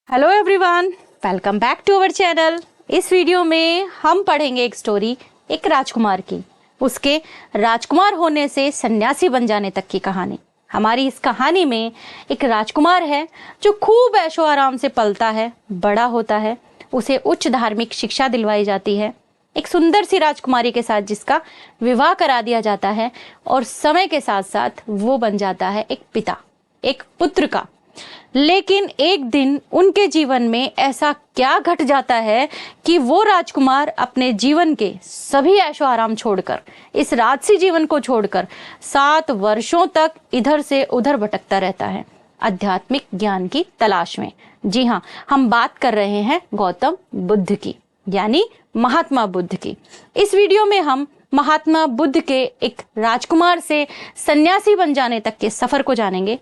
Hello everyone, welcome back to our channel. इस video में हम पढ़ेंगे एक स्टोरी एक राजकुमार की, उसके राजकुमार होने से सन्यासी बन जाने तक की कहानी। हमारी इस कहानी में एक राजकुमार है जो खूब ऐशो आराम से पलता है, बड़ा होता है, उसे उच्च धार्मिक शिक्षा दिलवाई जाती है एक सुंदर सी राजकुमारी के साथ जिसका विवाह करा दिया जाता है और समय के साथ साथ वो बन जाता है एक पिता, एक पुत्र का। लेकिन एक दिन उनके जीवन में ऐसा क्या घट जाता है कि वो राजकुमार अपने जीवन के सभी ऐशो आराम छोड़कर, इस राजसी जीवन को छोड़कर 7 वर्षों तक इधर से उधर भटकता रहता है आध्यात्मिक ज्ञान की तलाश में। जी हाँ, हम बात कर रहे हैं गौतम बुद्ध की, यानी महात्मा बुद्ध की। इस वीडियो में हम महात्मा बुद्ध के एक राजकुमार से सन्यासी बन जाने तक के सफर को जानेंगे।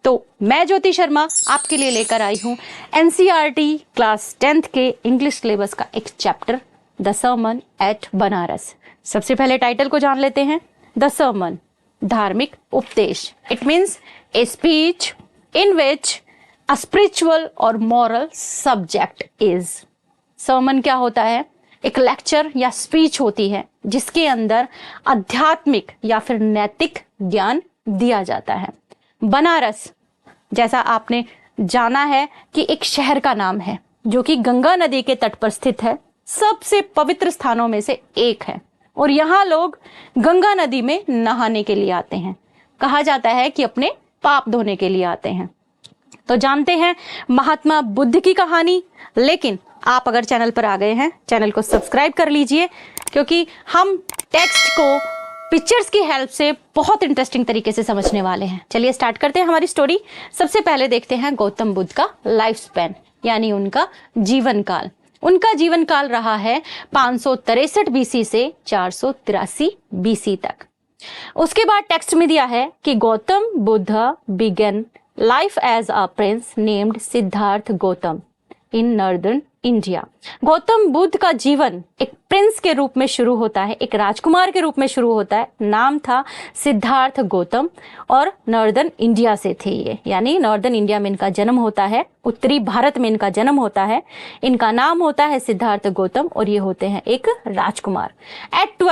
तो मैं ज्योति शर्मा आपके लिए लेकर आई हूँ एनसीईआरटी क्लास 10th के इंग्लिश सिलेबस का एक chapter the sermon at Benares. सबसे पहले टाइटल को जान लेते हैं। द सर्मन, धार्मिक उपदेश। It means a speech in which a spiritual और मॉरल सब्जेक्ट इज। सर्मन क्या होता है? एक लेक्चर या स्पीच होती है जिसके अंदर आध्यात्मिक या फिर नैतिक ज्ञान दिया जाता है। बनारस, जैसा आपने जाना है कि एक शहर का नाम है जो कि गंगा नदी के तट पर स्थित है, सबसे पवित्र स्थानों में से एक है और यहाँ लोग गंगा नदी में नहाने के लिए आते हैं। कहा जाता है कि अपने पाप धोने के लिए आते हैं। तो जानते हैं महात्मा बुद्ध की कहानी। लेकिन आप अगर चैनल पर आ गए हैं, चैनल को सब्सक्राइब कर लीजिए क्योंकि हम टेक्स्ट को पिक्चर्स की हेल्प से बहुत इंटरेस्टिंग तरीके से समझने वाले हैं। चलिए स्टार्ट करते हैं हमारी स्टोरी। सबसे पहले देखते हैं गौतम बुद्ध का लाइफ स्पैन, यानी उनका जीवन काल। उनका जीवन काल रहा है 563 बीसी से 483 बीसी तक। उसके बाद टेक्स्ट में दिया है कि Gautam Buddha began life as a prince named Siddhartha Gautam in northern India. Gautam Buddha का जीवन एक प्रिंस के रूप में शुरू होता है, एक राजकुमार के रूप में शुरू होता है। नाम था सिद्धार्थ गौतम और नॉर्दर्न इंडिया से थे ये, यानी नॉर्दर्न इंडिया में इनका जन्म होता है, उत्तरी भारत में इनका जन्म होता है। इनका नाम होता है सिद्धार्थ गौतम और ये होते हैं एक राजकुमार। एट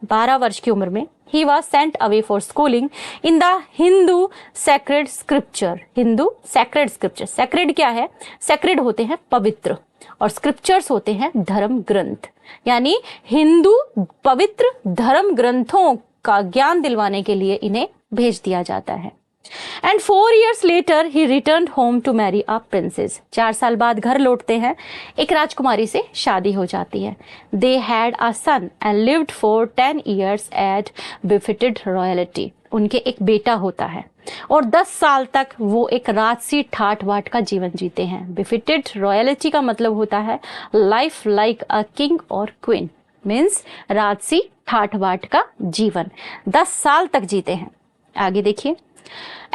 12 वर्ष की उम्र में he was sent away for schooling in the Hindu sacred scripture। Hindu sacred scripture, sacred क्या है? sacred होते हैं पवित्र और scriptures होते हैं धर्म ग्रंथ, यानी हिंदू पवित्र धर्म ग्रंथों का ज्ञान दिलवाने के लिए इन्हें भेज दिया जाता है। And 4 years later he returned home to marry a princess। 4 साल बाद घर लौटते हैं, एक राजकुमारी से शादी हो जाती है। They had a son and lived for 10 years at befitted royalty। उनके एक बेटा होता है और 10 साल तक वो एक राजसी ठाट बाट का जीवन जीते हैं। Befitted royalty का मतलब होता है लाइफ लाइक अ किंग और क्वीन, मीन्स राजसी ठाट बाट का जीवन 10 साल तक जीते हैं। आगे देखिए।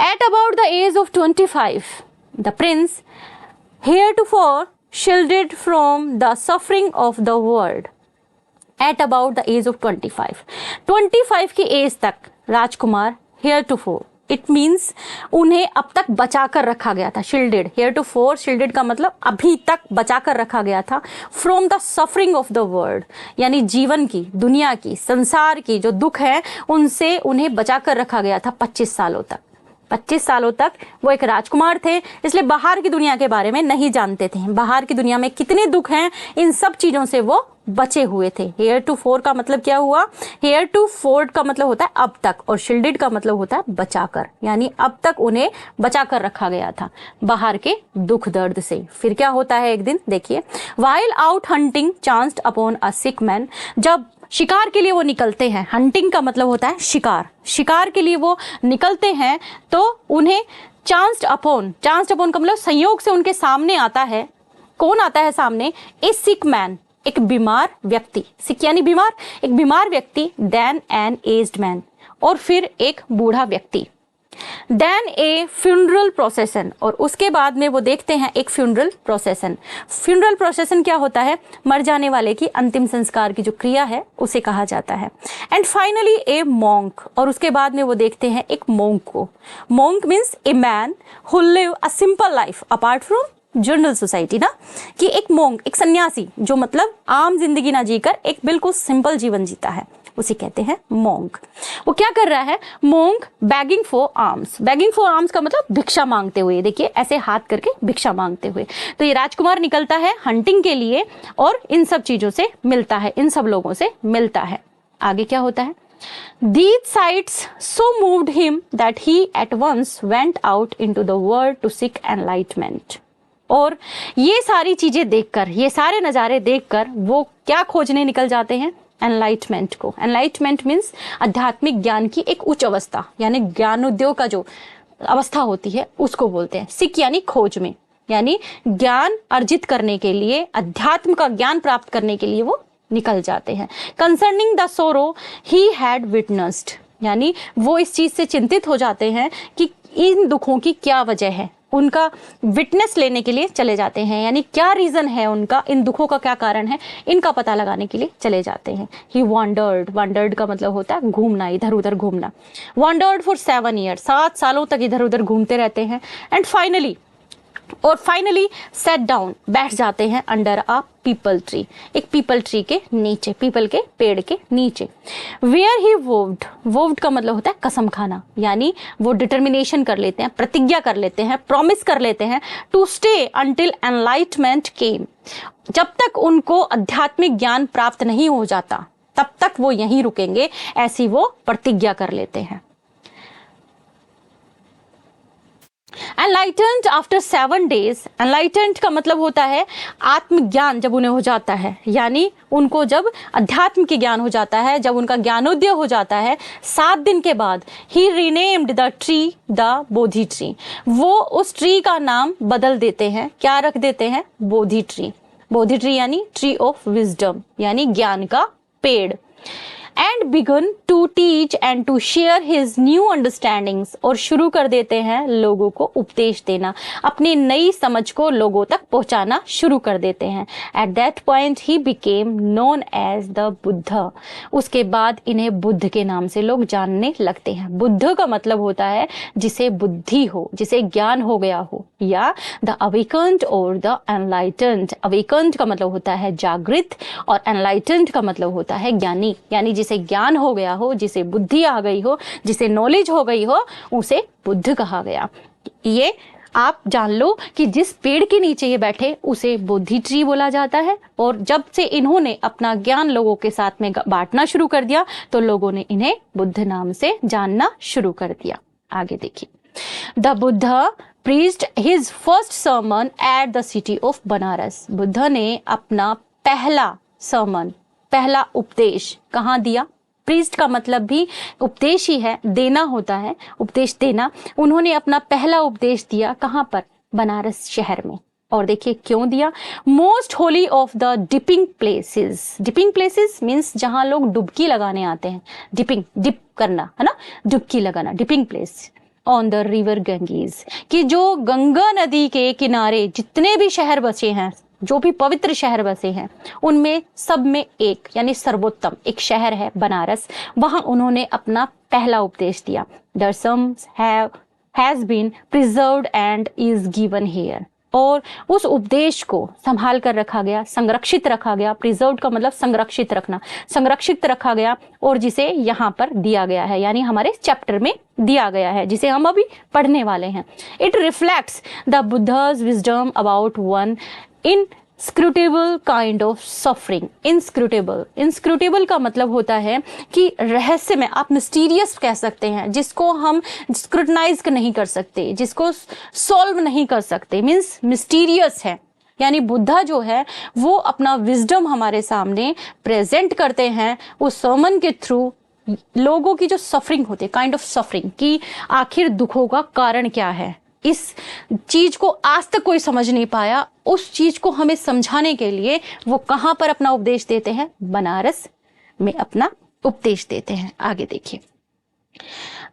At about the age of 25, the prince, heretofore shielded from the suffering of the world, at about the age of 25 की एज तक राजकुमार heretofore, इट मीन्स उन्हें अब तक बचा कर रखा गया था। शील्डेड, हेretofore शील्डेड का मतलब अभी तक बचा कर रखा गया था। From the suffering of the world, यानी जीवन की, दुनिया की, संसार की जो दुख है उनसे उन्हें बचा कर रखा गया था 25 सालों तक। 25 सालों तक वो एक राजकुमार थे, इसलिए बाहर की दुनिया के बारे में नहीं जानते थे। बाहर की दुनिया में कितने दुख हैं, इन सब चीजों से वो बचे हुए थे। हेretofore का मतलब क्या हुआ? हेretofore का मतलब होता है अब तक और शील्डेड का मतलब होता है बचाकर, यानी अब तक उन्हें बचा कर रखा गया था बाहर के दुख दर्द से। फिर क्या होता है एक दिन, देखिए। While out hunting chanced upon a sick man। जब शिकार के लिए वो निकलते हैं, हंटिंग का मतलब होता है शिकार, शिकार के लिए वो निकलते हैं तो उन्हें चांस्ड अपॉन का मतलब संयोग से उनके सामने आता है। कौन आता है सामने? ए सिक मैन, एक बीमार व्यक्ति। सिक यानी बीमार, एक बीमार व्यक्ति। देन एन एज्ड मैन, और फिर एक बूढ़ा व्यक्ति। देन ए फ्यूनरल प्रोसेसन, और उसके बाद में वो देखते हैं एक फ्यूनरल प्रोसेसन। फ्यूनरल प्रोसेसन क्या होता है? मर जाने वाले की अंतिम संस्कार की जो क्रिया है उसे कहा जाता है। एंड फाइनली ए मॉन्क, और उसके बाद में वो देखते हैं एक मॉन्क को। Monk means A man who live a simple life apart from general society ना, कि एक मोंग, एक सन्यासी जो मतलब आम जिंदगी ना जीकर एक बिल्कुल सिंपल जीवन जीता है, उसे कहते हैं मोंग। वो क्या कर रहा है? Monk begging for alms. Begging for alms का मतलब भिक्षा मांगते हुए, देखिए ऐसे हाथ करके भिक्षा मांगते हुए। तो ये राजकुमार निकलता है हंटिंग के लिए और इन सब चीजों से मिलता है, इन सब लोगों से मिलता है। आगे क्या होता है? These sights so moved him that he at once went out into the world to seek enlightenment. और ये सारी चीजें देखकर, ये सारे नज़ारे देखकर वो क्या खोजने निकल जाते हैं? एनलाइटमेंट को। एनलाइटमेंट मीन्स आध्यात्मिक ज्ञान की एक उच्च अवस्था, यानी ज्ञानोदय का जो अवस्था होती है उसको बोलते हैं। सिक यानी खोज में, यानी ज्ञान अर्जित करने के लिए, अध्यात्म का ज्ञान प्राप्त करने के लिए वो निकल जाते हैं। कंसर्निंग द सोरो ही हैड विटनेस्ड, यानी वो इस चीज से चिंतित हो जाते हैं कि इन दुखों की क्या वजह है, उनका विटनेस लेने के लिए चले जाते हैं, यानी क्या रीजन है उनका, इन दुखों का क्या कारण है, इनका पता लगाने के लिए चले जाते हैं। ही वॉन्डर्ड, वॉन्डर्ड का मतलब होता है घूमना, इधर उधर घूमना। वॉन्डर्ड फॉर 7 ईयर्स, 7 सालों तक इधर उधर घूमते रहते हैं। एंड फाइनली सेट डाउन, बैठ जाते हैं अंडर अ पीपल ट्री, एक पीपल ट्री के नीचे, पीपल के पेड़ के नीचे। वेयर ही वोव्ड, वोव्ड का मतलब होता है कसम खाना, यानी वो डिटर्मिनेशन कर लेते हैं, प्रतिज्ञा कर लेते हैं, प्रॉमिस कर लेते हैं टू स्टे अंटिल एनलाइटमेंट केम, जब तक उनको आध्यात्मिक ज्ञान प्राप्त नहीं हो जाता तब तक वो यहीं रुकेंगे, ऐसी वो प्रतिज्ञा कर लेते हैं। एनलाइटेंड आफ्टर 7 days, एनलाइटेंड का मतलब होता है आत्मज्ञान जब उन्हें हो जाता है, यानी उनको जब अध्यात्म की ज्ञान हो जाता है, जब उनका ज्ञानोदय हो जाता है 7 दिन के बाद, he renamed the tree the Bodhi tree, वो उस ट्री का नाम बदल देते हैं, क्या रख देते हैं? बोधि ट्री। बोधि ट्री यानी ट्री ऑफ विजडम, यानी ज्ञान का पेड़। And began to teach and to share his new understandings, और शुरू कर देते हैं लोगों को उपदेश देना, अपनी नई समझ को लोगों तक पहुंचाना शुरू कर देते हैं। एट दैट पॉइंट ही became known as the Buddha, उसके बाद इन्हें बुद्ध के नाम से लोग जानने लगते हैं। बुद्ध का मतलब होता है जिसे बुद्धि हो, जिसे ज्ञान हो गया हो, या द अवेकन्ड और द एनलाइटेंड। अवेकन्ड का मतलब होता है जागृत और एनलाइटेंड का मतलब होता है ज्ञानी, यानी जिसे ज्ञान हो गया हो, जिसे बुद्धि आ गई हो, जिसे नॉलेज हो गई हो, उसे बुद्ध कहा गया। ये आप जान लो कि जिस पेड़ के नीचे ये बैठे उसे बोधि ट्री बोला जाता है, और जब से इन्होंने अपना ज्ञान लोगों के साथ में बांटना शुरू कर दिया तो लोगों ने इन्हें बुद्ध नाम से जानना शुरू कर दिया। आगे देखिए, the Buddha preached his first sermon at the city of Banaras. Buddha ने अपना पहला sermon, पहला उपदेश कहाँ दिया? प्रीस्ट का मतलब भी उपदेश ही है, देना होता है, उपदेश देना। उन्होंने अपना पहला उपदेश दिया कहाँ पर? बनारस शहर में। और देखिए क्यों दिया? Most Holi of the dipping places. Dipping places means जहाँ लोग डुबकी लगाने आते हैं, डिपिंग, डिप करना है ना, डुबकी लगाना, dipping place on the river Ganges, कि जो गंगा नदी के किनारे जितने भी शहर बसे हैं, जो भी पवित्र शहर बसे हैं, उनमें सब में एक यानी सर्वोत्तम एक शहर है बनारस। वहां उन्होंने अपना पहला उपदेश दिया। दर्शम्स has been preserved and is given here, और उस उपदेश को संभाल कर रखा गया, संरक्षित रखा गया। प्रिजर्व्ड का मतलब संरक्षित रखना, संरक्षित रखा गया और जिसे यहाँ पर दिया गया है, यानी हमारे चैप्टर में दिया गया है, जिसे हम अभी पढ़ने वाले हैं। It reflects the Buddha's wisdom about one inscrutable kind of suffering. Inscrutable का मतलब होता है कि रहस्य में, आप मिस्टीरियस कह सकते हैं, जिसको हम स्क्रूटनाइज नहीं कर सकते, जिसको सॉल्व नहीं कर सकते, मीन्स मिस्टीरियस है। यानी बुद्धा जो है वो अपना विजडम हमारे सामने प्रेजेंट करते हैं उस सर्मन के थ्रू। लोगों की जो सफरिंग होती है, काइंड ऑफ सफरिंग, कि आखिर दुखों का कारण क्या है, इस चीज को आज तक कोई समझ नहीं पाया, उस चीज को हमें समझाने के लिए वो कहां पर अपना उपदेश देते हैं? बनारस में अपना उपदेश देते हैं। आगे देखिए,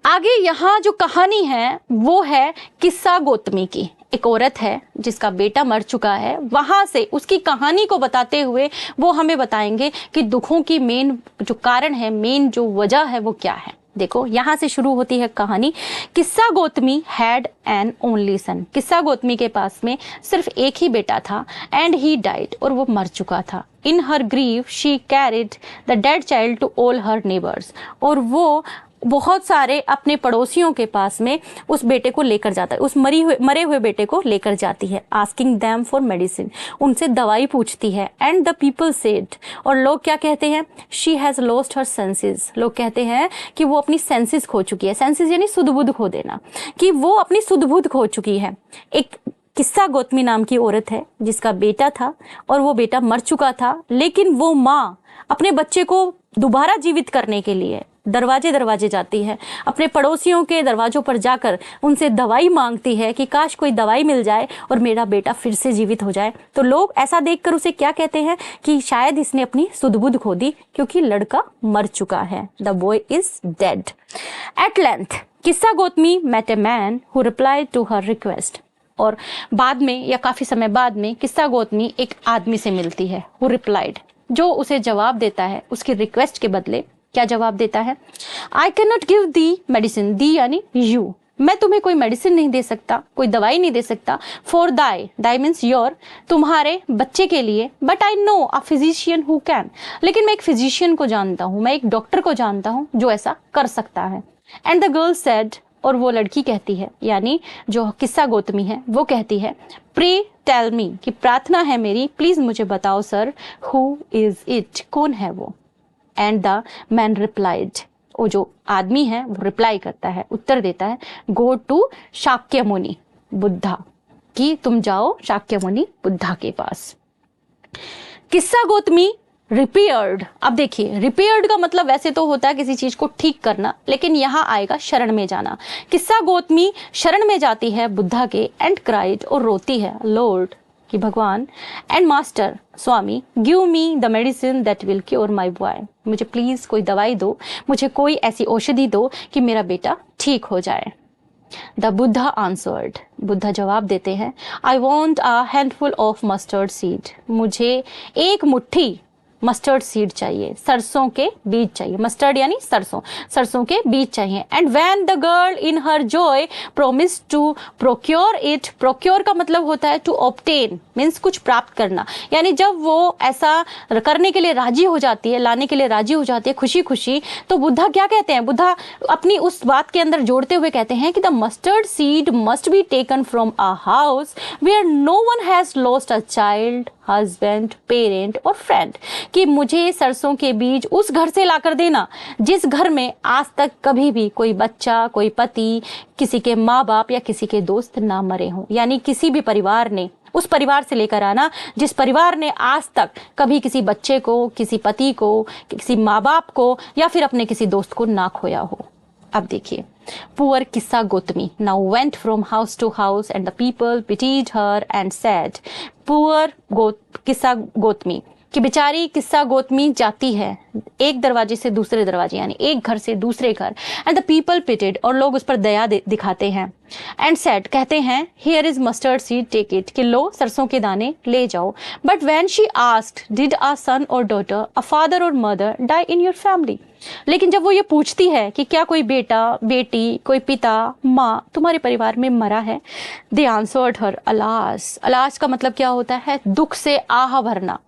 आगे यहाँ जो कहानी है वो है किस्सा गौतमी की। एक औरत है जिसका बेटा मर चुका है, वहां से उसकी कहानी को बताते हुए वो हमें बताएंगे कि दुखों की मेन जो कारण है, मेन जो वजह है वो क्या है। देखो यहाँ से शुरू होती है कहानी। किस्सा Gautami had an only son. किस्सा गौतमी के पास में सिर्फ एक ही बेटा था एंड ही डाइड, और वो मर चुका था। In her grief she carried the dead child to all her neighbours, और वो बहुत सारे अपने पड़ोसियों के पास में उस बेटे को लेकर जाता है, उस मरे हुए बेटे को लेकर जाती है। आस्किंग देम फॉर मेडिसिन, उनसे दवाई पूछती है। एंड द पीपल सेड, और लोग क्या कहते हैं, she has lost her senses. लोग कहते हैं कि वो अपनी सेंसेस खो चुकी है। सेंसेस यानी सुध बुध खो देना, कि वो अपनी सुध बुध खो चुकी है। एक किस्सा गौतमी नाम की औरत है जिसका बेटा था और वो बेटा मर चुका था, लेकिन वो माँ अपने बच्चे को दोबारा जीवित करने के लिए दरवाजे दरवाजे जाती है, अपने पड़ोसियों के दरवाजों पर जाकर उनसे दवाई मांगती है कि काश कोई दवाई मिल जाए और मेरा बेटा फिर से जीवित हो जाए। तो लोग ऐसा देखकर उसे क्या कहते हैं कि शायद इसने अपनी सुध-बुध खो दी, क्योंकि लड़का मर चुका है। The boy is dead. At length Kisa Gotami met a man who replied to her request, और बाद में या काफी समय बाद में किस्सा गौतमी एक आदमी से मिलती है, हु रिप्लाइड, जो उसे जवाब देता है उसकी रिक्वेस्ट के बदले। क्या जवाब देता है, I can not give thee medicine, thee यानी यू, मैं तुम्हें कोई मेडिसिन नहीं दे सकता, कोई दवाई नहीं दे सकता, for thy, Dai means your, तुम्हारे बच्चे के लिए, but I know a physician who can, लेकिन मैं एक फिजिशियन को जानता हूँ, मैं एक डॉक्टर को जानता हूँ जो ऐसा कर सकता है। एंड द गर्ल सेड, और वो लड़की कहती है, यानी जो किस्सा गौतमी है वो कहती है, प्रे टेल मी, कि प्रार्थना है मेरी, प्लीज मुझे बताओ सर, हु इज इट, कौन है वो। एंड द मैन रिप्लाइड, वो जो आदमी है वो रिप्लाई करता है, उत्तर देता है, गो टू शाक्य मुनि बुद्धा, कि तुम जाओ शाक्य मुनि बुद्धा के पास। किस्सा गौतमी रिपेयर्ड, अब देखिए रिपेयर्ड का मतलब वैसे तो होता है किसी चीज को ठीक करना, लेकिन यहाँ आएगा शरण में जाना। किस्सा गौतमी शरण में जाती है बुद्धा के, एंड क्राइड, और रोती है, लॉर्ड, कि भगवान, and master, Swami, give me the medicine that will cure my boy, मुझे प्लीज कोई दवाई दो, मुझे कोई ऐसी औषधि दो कि मेरा बेटा ठीक हो जाए। द बुद्धा आंसर्ड, बुद्धा जवाब देते हैं, I want a handful of mustard seed, मुझे एक मुट्ठी मस्टर्ड सीड चाहिए, सरसों के बीज चाहिए। मस्टर्ड यानी सरसों, सरसों के बीज चाहिए। And when the girl in her joy promise to procure it, procure का मतलब होता है टू ऑब्टेन, मीन्स कुछ प्राप्त करना, यानी जब वो ऐसा करने के लिए राजी हो जाती है, लाने के लिए राजी हो जाती है खुशी खुशी, तो बुद्धा क्या कहते हैं, बुद्धा अपनी उस बात के अंदर जोड़ते हुए कहते हैं कि the mustard seed must be taken from a house where no one has lost a child, husband, parent और फ्रेंड, कि मुझे सरसों के बीज उस घर से लाकर देना जिस घर में आज तक कभी भी कोई बच्चा, कोई पति, किसी के माँ बाप या किसी के दोस्त ना मरे हों, यानी किसी भी परिवार ने, उस परिवार से लेकर आना जिस परिवार ने आज तक कभी किसी बच्चे को, किसी पति को, किसी माँ बाप को या फिर अपने किसी दोस्त को ना खोया हो। अब देखिए, poor Kisa Gotami now went from house to house and the people pitied her and said, poor Kisa Gotami, कि बेचारी किस्सा गौतमी जाती है एक दरवाजे से दूसरे दरवाजे, यानी एक घर से दूसरे घर, एंड द पीपल पिटेड, और लोग उस पर दया दिखाते हैं। एंड सेड, कहते हैं, here is mustard seed take it, कि लो सरसों के दाने ले जाओ। But when she asked, did a son or daughter, a father or mother die in your family, लेकिन जब वो ये पूछती है कि क्या कोई बेटा, बेटी, कोई पिता, माँ तुम्हारे परिवार में मरा है, दे आंसर्ड हर, अलास, अलास का मतलब क्या होता है, दुख से आह भरना,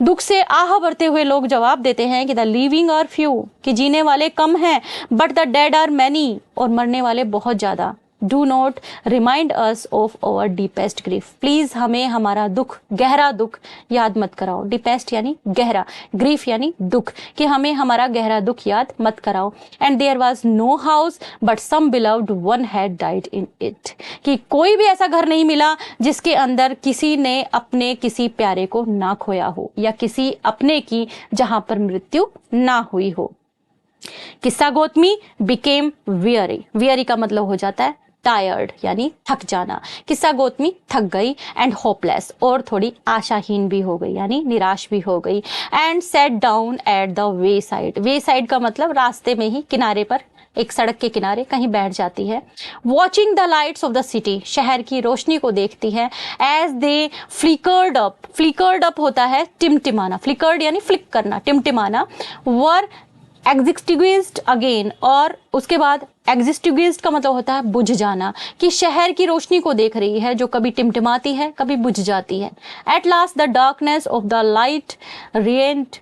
दुख से आह भरते हुए लोग जवाब देते हैं कि द लिविंग आर फ्यू, कि जीने वाले कम हैं, but the dead are many, और मरने वाले बहुत ज्यादा। Do not remind us of our deepest grief, please हमें हमारा दुख, गहरा दुख याद मत कराओ। डीपेस्ट यानी गहरा, ग्रीफ यानी दुख, कि हमें हमारा गहरा दुख याद मत कराओ। And there was no house but some beloved one had died in it, कि कोई भी ऐसा घर नहीं मिला जिसके अंदर किसी ने अपने किसी प्यारे को ना खोया हो, या किसी अपने की जहां पर मृत्यु ना हुई हो। किस्सा गौतमी बिकेम वियरी, वियरी का मतलब हो जाता है टायर्ड, यानी थक जाना। किस्सा गौतमी थक गई, एंड होपलेस, और थोड़ी आशाहीन भी हो गई, यानी निराश भी हो गई। And set down at the way side, way side का मतलब रास्ते में ही, किनारे पर, एक सड़क के किनारे कहीं बैठ जाती है। Watching the lights of the city, शहर की रोशनी को देखती है। As they flickered up, flickered up होता है टिमटिमाना, फ्लिकर्ड यानी फ्लिक करना, टिमटिमाना, वर एग्जिस्टिंग्विश्ड अगेन, और उसके बाद एग्जिस्टिंग्विश्ड का मतलब होता है बुझ जाना, कि शहर की रोशनी को देख रही है जो कभी टिमटिमाती है कभी बुझ जाती है। At last the darkness of the light rent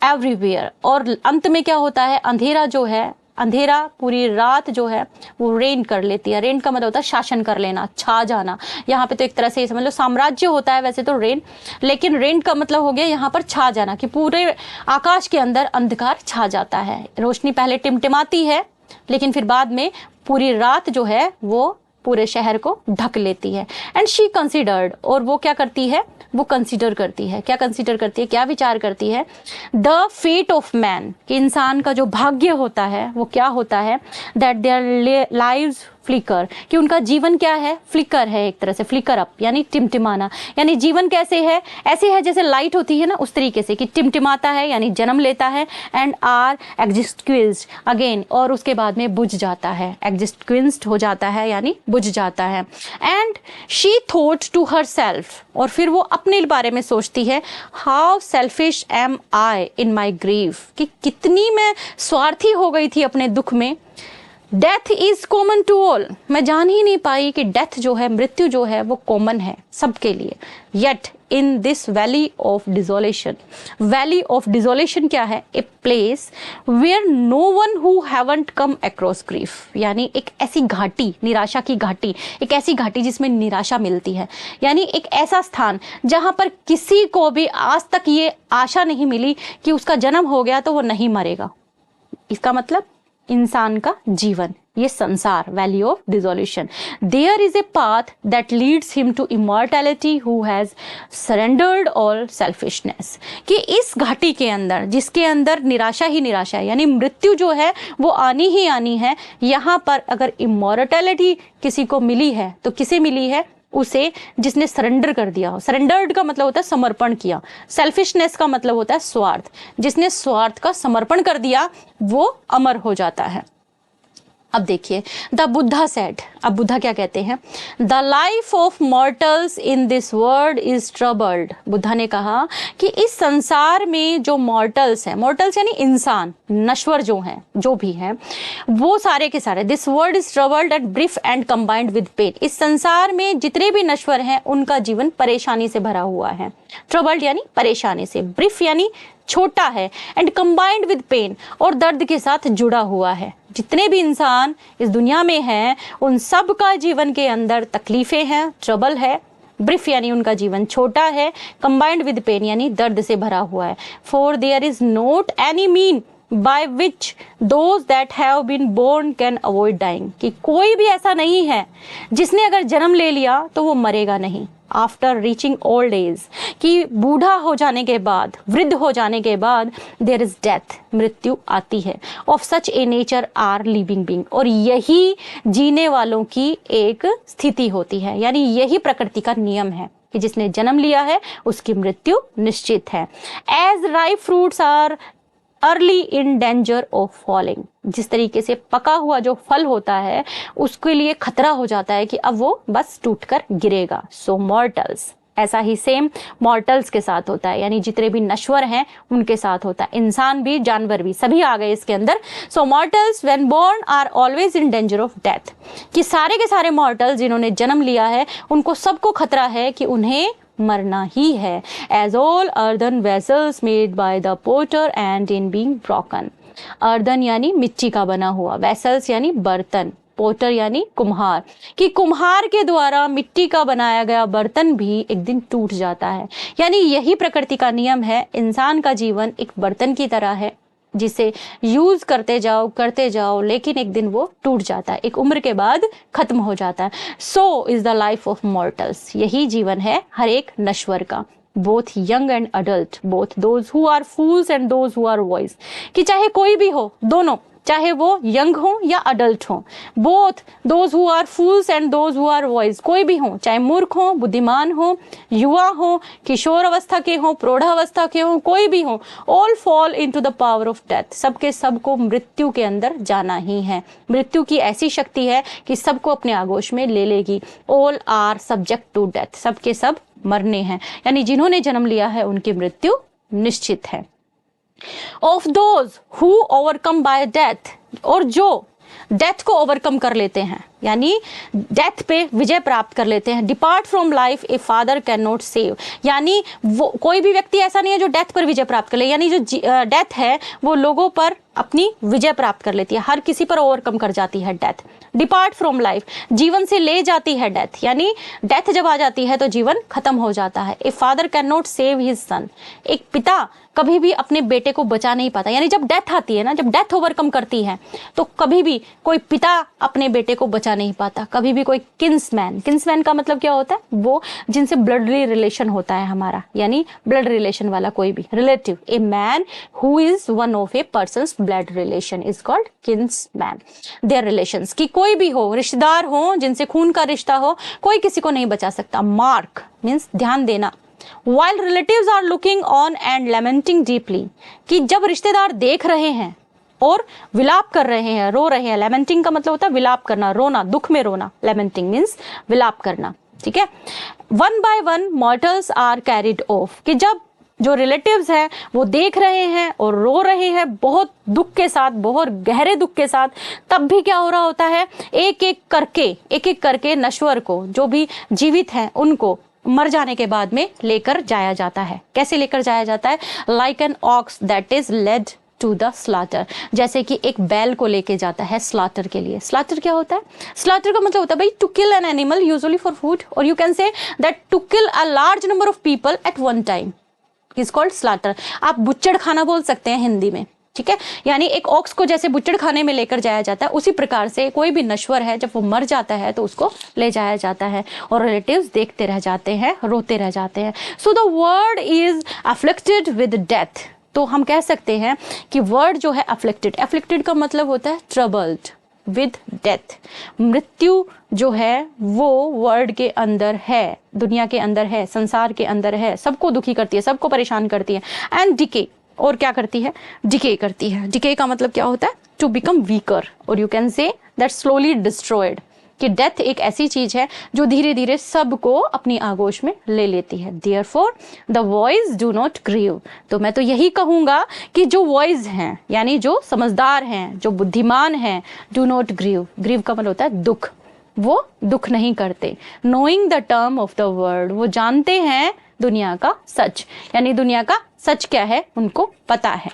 everywhere, और अंत में क्या होता है, अंधेरा जो है, अंधेरा पूरी रात जो है वो रेन कर लेती है। रेन का मतलब होता है शासन कर लेना, छा जाना। यहाँ पे तो एक तरह से समझ लो साम्राज्य होता है वैसे तो रेन, लेकिन रेन का मतलब हो गया यहाँ पर छा जाना, कि पूरे आकाश के अंदर अंधकार छा जाता है। रोशनी पहले टिमटिमाती है लेकिन फिर बाद में पूरी रात जो है वो पूरे शहर को ढक लेती है। एंड शी कंसिडर्ड, और वो क्या करती है, वो कंसीडर करती है, क्या कंसीडर करती है, क्या विचार करती है, द फेट ऑफ मैन, कि इंसान का जो भाग्य होता है वो क्या होता है, दैट देयर लाइव्स फ्लिकर, कि उनका जीवन क्या है, फ्लिकर है, एक तरह से फ्लिकर अप यानी टिमटिमाना। यानी जीवन कैसे है, ऐसे है जैसे लाइट होती है ना, उस तरीके से कि टिमटिमाता है यानी जन्म लेता है, एंड आर एग्जिस्टिंग्विश्ड अगेन, और उसके बाद में बुझ जाता है, एग्जिस्टिंग्विश्ड हो जाता है यानी बुझ जाता है। And she thought to herself, और फिर वो अपने बारे में सोचती है, how selfish am I in my grief, कि कितनी मैं स्वार्थी हो गई थी अपने दुख में। Death is common to all, मैं जान ही नहीं पाई कि डेथ जो है, मृत्यु जो है वो कॉमन है सबके लिए। Yet in this valley of desolation, valley of desolation क्या है, a place where no one who haven't come across grief, यानी एक ऐसी घाटी, निराशा की घाटी, एक ऐसी घाटी जिसमें निराशा मिलती है, यानी एक ऐसा स्थान जहां पर किसी को भी आज तक ये आशा नहीं मिली कि उसका जन्म हो गया तो वो नहीं मरेगा। इसका मतलब इंसान का जीवन, ये संसार, valley of dissolution. There is a path that leads him to immortality who has surrendered all selfishness, कि इस घाटी के अंदर, जिसके अंदर निराशा ही निराशा है, यानी मृत्यु जो है वो आनी ही आनी है, यहाँ पर अगर इमॉर्टैलिटी किसी को मिली है तो किसे मिली है, उसे जिसने सरेंडर कर दिया हो। सरेंडर्ड का मतलब होता है समर्पण किया, सेल्फिशनेस का मतलब होता है स्वार्थ, जिसने स्वार्थ का समर्पण कर दिया वो अमर हो जाता है। अब देखिए, द बुद्धा सेड, अब बुद्धा क्या कहते हैं, the life of mortals in this world is troubled, Buddha ने कहा कि इस संसार में जो मॉर्टल्स हैं, मॉर्टल्स यानी इंसान, नश्वर जो हैं, जो भी हैं, वो सारे के सारे, this world is troubled and brief and combined with pain, इस संसार में जितने भी नश्वर हैं उनका जीवन परेशानी से भरा हुआ है। ट्रबल्ड यानी परेशानी से, ब्रीफ यानी छोटा है, एंड कंबाइंड विद पेन, और दर्द के साथ जुड़ा हुआ है। जितने भी इंसान इस दुनिया में हैं उन सब का जीवन के अंदर तकलीफें हैं, ट्रबल है। ब्रीफ यानी उनका जीवन छोटा है, कंबाइंड विद पेन यानी दर्द से भरा हुआ है। For there is not any mean by which those that have been born can avoid dying, कि कोई भी ऐसा नहीं है जिसने अगर जन्म ले लिया तो वो मरेगा नहीं। आफ्टर रीचिंग ओल्ड एज, कि बूढ़ा हो जाने के बाद, वृद्ध हो जाने के बाद, देयर इज डेथ, मृत्यु आती है। Of such a nature are living being, और यही जीने वालों की एक स्थिति होती है, यानी यही प्रकृति का नियम है कि जिसने जन्म लिया है उसकी मृत्यु निश्चित है। As ripe fruits are early in danger of falling, जिस तरीके से पका हुआ जो फल होता है उसके लिए खतरा हो जाता है कि अब वो बस टूटकर गिरेगा। सो मॉर्टल्स, ऐसा ही सेम मॉर्टल्स के साथ होता है, यानी जितने भी नश्वर हैं उनके साथ होता है। इंसान भी, जानवर भी, सभी आ गए इसके अंदर। So mortals when born are always in danger of death, कि सारे के सारे मॉर्टल्स जिन्होंने जन्म लिया है उनको सबको खतरा है कि उन्हें मरना ही है। As all earthen vessels made by the potter end in being broken, earthen यानी मिट्टी का बना हुआ, वेसल्स यानी बर्तन, पोटर यानी कुम्हार, कि कुम्हार के द्वारा मिट्टी का बनाया गया बर्तन भी एक दिन टूट जाता है। यानी यही प्रकृति का नियम है, इंसान का जीवन एक बर्तन की तरह है जिसे यूज करते जाओ, लेकिन एक दिन वो टूट जाता है, एक उम्र के बाद खत्म हो जाता है। So is the life of mortals, यही जीवन है हर एक नश्वर का। Both young and adult, both those who are fools and those who are wise, कि चाहे कोई भी हो, दोनों, चाहे वो यंग हो या अडल्ट हो, both those who are fools and those who are wise, कोई भी हो, चाहे मूर्ख हो, बुद्धिमान हो, युवा हो, किशोर अवस्था के हो, प्रौढ़ावस्था के हो, कोई भी हो, all fall into the power of death, सबके सबको मृत्यु के अंदर जाना ही है। मृत्यु की ऐसी शक्ति है कि सबको अपने आगोश में ले लेगी। All are subject to death, सबके सब मरने हैं, यानी जिन्होंने जन्म लिया है उनकी मृत्यु निश्चित है। Of those who overcome bye death, और जो डेथ को ओवरकम कर लेते हैं, यानी डेथ पे विजय प्राप्त कर लेते हैं। Depart from life a father can not save, यानी वो कोई भी व्यक्ति ऐसा नहीं है जो डेथ पर विजय प्राप्त कर ले, यानी जो डेथ है वो लोगों पर अपनी विजय प्राप्त कर लेती है, हर किसी पर ओवरकम कर जाती है डेथ। डिपार्ट फ्रॉम लाइफ, जीवन से ले जाती है डेथ, यानी डेथ जब आ जाती है तो जीवन खत्म हो जाता है। A father can not save his son, एक पिता कभी भी अपने बेटे को बचा नहीं पाता, यानी जब डेथ आती है ना, जब डेथ ओवरकम करती है तो कभी भी कोई पिता अपने बेटे को बचा नहीं पाता, कभी भी कोई किन्समैन, किन्समैन का मतलब क्या होता है, वो जिनसे ब्लडली रिलेशन होता है हमारा, यानी ब्लड रिलेशन वाला कोई भी relative. A man who is one of A persons blood relation is called kinsman. Their relations, कि कोई भी हो, रिश्तेदार हो, जिनसे खून का रिश्ता हो, कोई किसी को नहीं बचा सकता। मार्क मीन्स ध्यान देना। While relatives are looking on and lamenting deeply, कि जब रिश्तेदार देख रहे हैं और विलाप कर रहे हैं, रो रहे हैं। lamenting का मतलब होता है विलाप करना, रोना, दुख में रोना। lamenting means विलाप करना, ठीक है। One by one mortals are carried off, कि जब जो रिलेटिव्स हैं वो देख रहे हैं और रो रहे हैं बहुत दुख के साथ, बहुत गहरे दुख के साथ, तब भी क्या हो रहा होता है, एक एक करके नश्वर को, जो भी जीवित हैं उनको मर जाने के बाद में लेकर जाया जाता है। कैसे लेकर जाया जाता है? Like an ox that is led to the slaughter, जैसे कि एक बैल को लेके जाता है स्लाटर के लिए। स्लाटर क्या होता है? स्लाटर का मतलब होता है भाई to kill an animal usually for food, और you can say that to kill a large number of people at one time is called slaughter. आप बुच्चड़ खाना बोल सकते हैं हिंदी में, ठीक है। यानी एक ऑक्स को जैसे बुच्चड़ खाने में लेकर जाया जाता है, उसी प्रकार से कोई भी नश्वर है जब वो मर जाता है तो उसको ले जाया जाता है, और रिलेटिव्स देखते रह जाते हैं, रोते रह जाते हैं। So the word is afflicted with death, तो हम कह सकते हैं कि वर्ड जो है अफ्लिक्टेड, अफ्लिक्टेड का मतलब होता है ट्रबल्ड विद डेथ। मृत्यु जो है वो वर्ड के अंदर है, दुनिया के अंदर है, संसार के अंदर है, सबको दुखी करती है, सबको परेशान करती है। एंड डिके, और क्या करती है? डिके करती है। डिके का मतलब क्या होता है? टू बिकम वीकर, और you can say that slowly destroyed, कि डेथ एक ऐसी चीज है जो धीरे धीरे सबको अपनी आगोश में ले लेती है। Therefore the wise do not grieve, तो मैं तो यही कहूंगा कि जो वॉइस हैं, यानी जो समझदार हैं, जो बुद्धिमान हैं, डू नॉट ग्रीव, ग्रीव का मतलब होता है दुख, वो दुख नहीं करते। Knowing the term of the world, वो जानते हैं दुनिया का सच, यानी दुनिया का सच क्या है उनको पता है।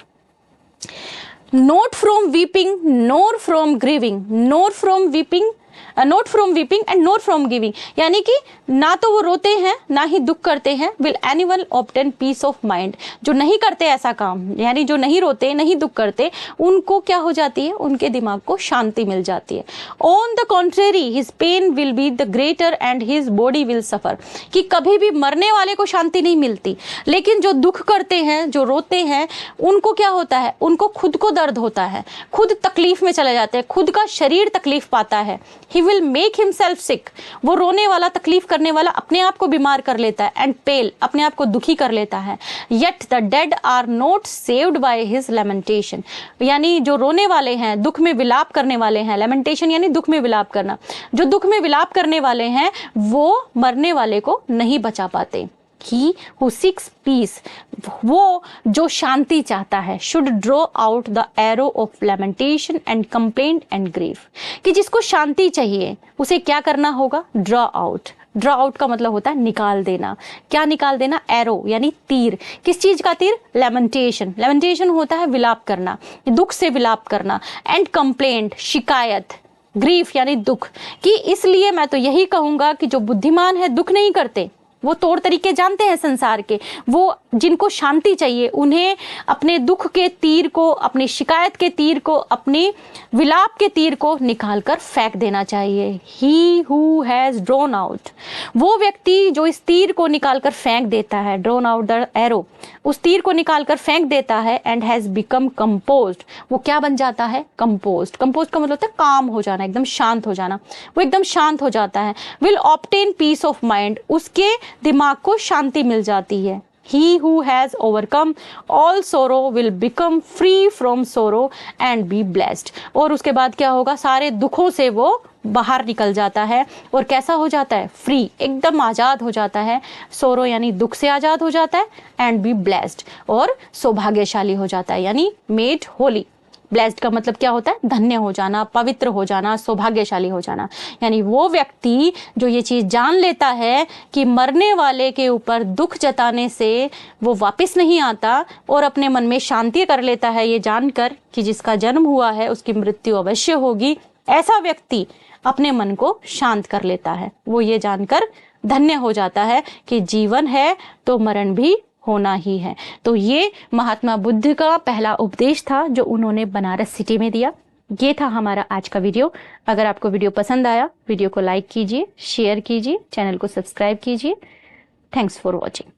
Note from weeping NOR from grieving, note from weeping and note from giving, यानी कि ना तो वो रोते हैं ना ही दुख करते हैं। Will anyone obtain peace of mind, जो नहीं करते ऐसा काम, यानी जो नहीं रोते नहीं दुख करते, उनको क्या हो जाती है? उनके दिमाग को शांति मिल जाती है। On the contrary his pain will be the greater and his body will suffer, कि कभी भी मरने वाले को शांति नहीं मिलती, लेकिन जो दुख करते हैं, जो रोते हैं, उनको क्या होता है? उनको खुद को दर्द होता है, खुद तकलीफ में चले जाते हैं, खुद का शरीर तकलीफ पाता है। He will make himself sick, वो रोने वाला, तकलीफ करने वाला अपने आप को बीमार कर लेता है। एंड पेल, अपने आप को दुखी कर लेता है। Yet the dead are not saved by his lamentation, यानी जो रोने वाले हैं, दुख में विलाप करने वाले हैं, lamentation यानी दुख में विलाप करना, जो दुख में विलाप करने वाले हैं वो मरने वाले को नहीं बचा पाते। He who seeks peace, वो जो शांति चाहता है, should draw out the arrow of lamentation and complaint and grief, कि जिसको शांति चाहिए उसे क्या करना होगा? draw out, ड्रॉ आउट का मतलब होता है निकाल देना। क्या निकाल देना? एरो यानी तीर। किस चीज का तीर? लेमेंटेशन। लेमेंटेशन होता है विलाप करना, दुख से विलाप करना। एंड कंप्लेंट, शिकायत। ग्रीफ यानी दुख। कि इसलिए मैं तो यही कहूंगा कि जो बुद्धिमान है दुख नहीं करते, वो तौर तरीके जानते हैं संसार के, वो जिनको शांति चाहिए उन्हें अपने दुख के तीर को, अपनी शिकायत के तीर को, अपनी विलाप के तीर को निकाल कर फेंक देना चाहिए। He who has drawn out, वो व्यक्ति जो इस तीर को निकाल कर फेंक देता है, ड्रॉन आउट द एरो, उस तीर को निकाल कर फेंक देता है। एंड हैज बिकम कंपोज्ड, वो क्या बन जाता है? कंपोज्ड। कंपोज्ड का मतलब होता है काम हो जाना, एकदम शांत हो जाना, वो एकदम शांत हो जाता है। Will obtain peace of mind, उसके दिमाग को शांति मिल जाती है। He who has overcome all sorrow will become free from sorrow and be blessed, और उसके बाद क्या होगा? सारे दुखों से वो बाहर निकल जाता है और कैसा हो जाता है, फ्री, एकदम आज़ाद हो जाता है। सोरो यानी दुख से आज़ाद हो जाता है, एंड बी ब्लेस्ड, और सौभाग्यशाली हो जाता है, यानी मेड होली। ब्लेस्ड का मतलब क्या होता है, धन्य हो जाना, पवित्र हो जाना, सौभाग्यशाली हो जाना। यानी वो व्यक्ति जो ये चीज जान लेता है कि मरने वाले के ऊपर दुख जताने से वो वापस नहीं आता, और अपने मन में शांति कर लेता है ये जानकर कि जिसका जन्म हुआ है उसकी मृत्यु अवश्य होगी, ऐसा व्यक्ति अपने मन को शांत कर लेता है। वो ये जानकर धन्य हो जाता है कि जीवन है तो मरण भी होना ही है। तो ये महात्मा बुद्ध का पहला उपदेश था जो उन्होंने बनारस सिटी में दिया। ये था हमारा आज का वीडियो। अगर आपको वीडियो पसंद आया, वीडियो को लाइक कीजिए, शेयर कीजिए, चैनल को सब्सक्राइब कीजिए। Thanks for watching.